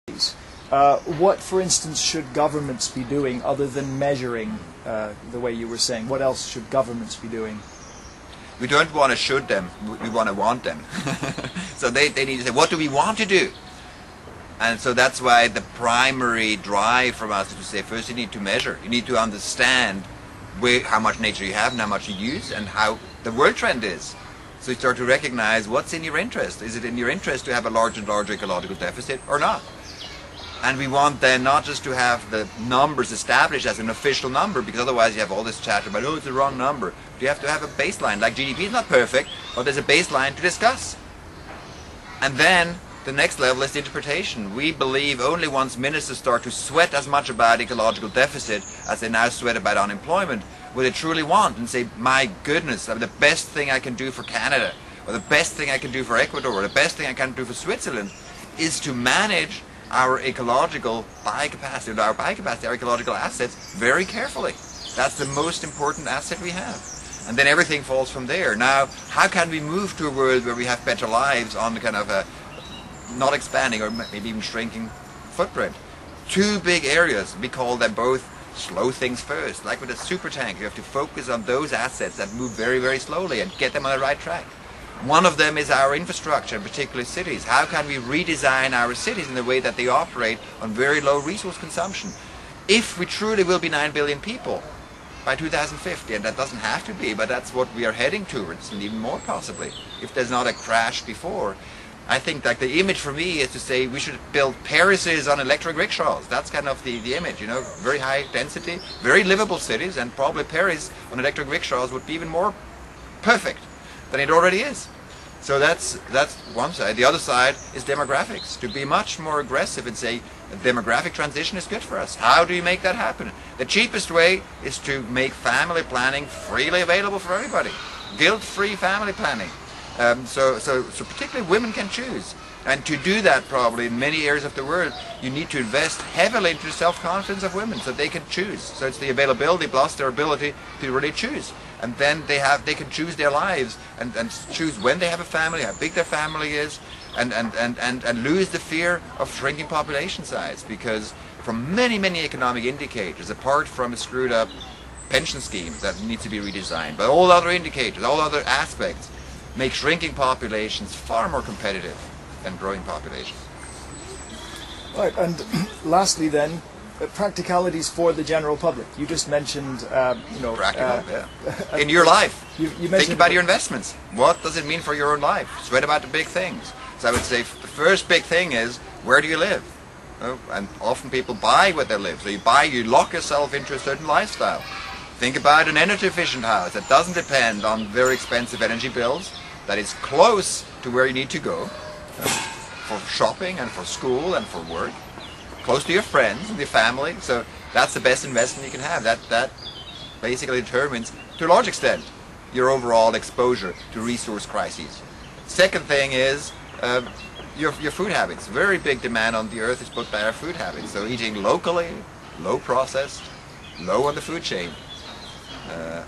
What, for instance, should governments be doing other than measuring the way you were saying? What else should governments be doing? We don't want to should them, we want them. So they need to say, what do we want to do? And so that's why the primary drive from us is to say, first you need to measure. You need to understand how much nature you have and how much you use and how the world trend is. So you start to recognize what's in your interest. Is it in your interest to have a larger and larger ecological deficit or not? And we want then not just to have the numbers established as an official number, because otherwise you have all this chatter about, oh, it's the wrong number. But you have to have a baseline. Like GDP is not perfect, but there's a baseline to discuss. And then the next level is the interpretation. We believe only once ministers start to sweat as much about ecological deficit as they now sweat about unemployment, will they truly want and say, my goodness, the best thing I can do for Canada, or the best thing I can do for Ecuador, or the best thing I can do for Switzerland is to manage our ecological biocapacity, our ecological assets very carefully. That's the most important asset we have. And then everything falls from there. Now, how can we move to a world where we have better lives on the kind of a not expanding or maybe even shrinking footprint? Two big areas, we call them both slow things first. Like with a super tank, you have to focus on those assets that move very, very slowly and get them on the right track. One of them is our infrastructure, particularly cities. How can we redesign our cities in the way that they operate on very low resource consumption? If we truly will be 9 billion people by 2050, and that doesn't have to be, but that's what we are heading towards, and even more possibly, if there's not a crash before. I think like the image for me is to say we should build Parises on electric rickshaws. That's kind of the image, you know, very high density, very livable cities, and probably Paris on electric rickshaws would be even more perfect than it already is. So that's one side. The other side is demographics, to be much more aggressive and say demographic transition is good for us. How do you make that happen? The cheapest way is to make family planning freely available for everybody. Guilt-free family planning. So particularly women can choose. And to do that probably in many areas of the world, you need to invest heavily into the self-confidence of women so they can choose. So it's the availability plus their ability to really choose. And then they can choose their lives and choose when they have a family, how big their family is, and lose the fear of shrinking population size. Because from many, many economic indicators, apart from a screwed up pension scheme that needs to be redesigned, but all other indicators, all other aspects, make shrinking populations far more competitive than growing populations. Right, and lastly then, practicalities for the general public. You just mentioned, practical, yeah. In your life, you think about your investments. What does it mean for your own life? Sweat about the big things. So I would say the first big thing is, where do you live? And often people buy where they live. So you lock yourself into a certain lifestyle. Think about an energy efficient house that doesn't depend on very expensive energy bills, that is close to where you need to go for shopping and for school and for work, close to your friends and your family. So that's the best investment you can have. That basically determines, to a large extent, your overall exposure to resource crises. Second thing is your food habits. Very big demand on the earth is put by our food habits. So eating locally, low processed, low on the food chain.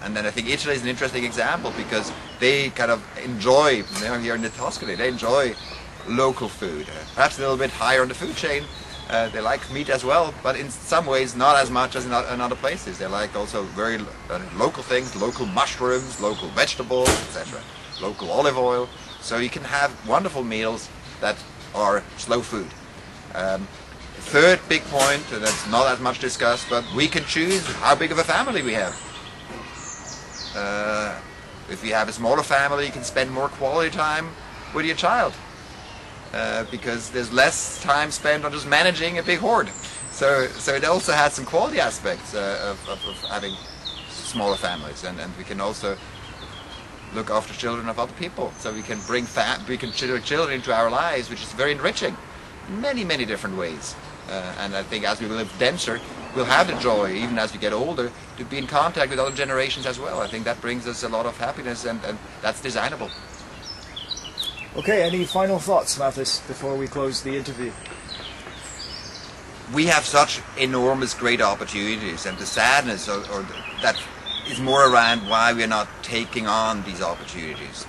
And then I think Italy is an interesting example because they kind of enjoy, here in the Tuscany, they enjoy local food. Perhaps a little bit higher on the food chain. They like meat as well, but in some ways not as much as in other places. They like also very local things, local mushrooms, local vegetables, etc. Local olive oil. So you can have wonderful meals that are slow food. Third big point, that's not as much discussed, but we can choose how big of a family we have. If you have a smaller family, you can spend more quality time with your child because there's less time spent on just managing a big hoard. So it also has some quality aspects of having smaller families, and we can also look after children of other people. So we can bring children into our lives, which is very enriching in many, many different ways. And I think as we live denser, we'll have the joy, even as we get older, to be in contact with other generations as well. I think that brings us a lot of happiness, and that's designable. Okay, any final thoughts, Mathis, before we close the interview? We have such enormous great opportunities, and the sadness that is more around why we are not taking on these opportunities.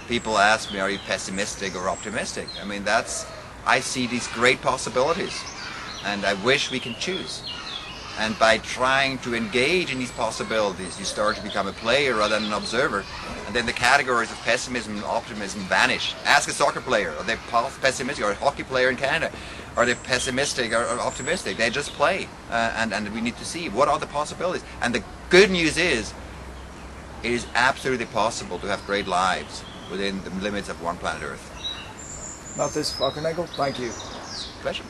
People ask me, are you pessimistic or optimistic? I mean, that's I see these great possibilities, and I wish we can choose. And by trying to engage in these possibilities, you start to become a player rather than an observer. And then the categories of pessimism and optimism vanish. Ask a soccer player, are they pessimistic? Or a hockey player in Canada, are they pessimistic or optimistic? They just play. And we need to see what are the possibilities. And the good news is, it is absolutely possible to have great lives within the limits of one planet Earth. Mathis Wackernagel, thank you. Pleasure.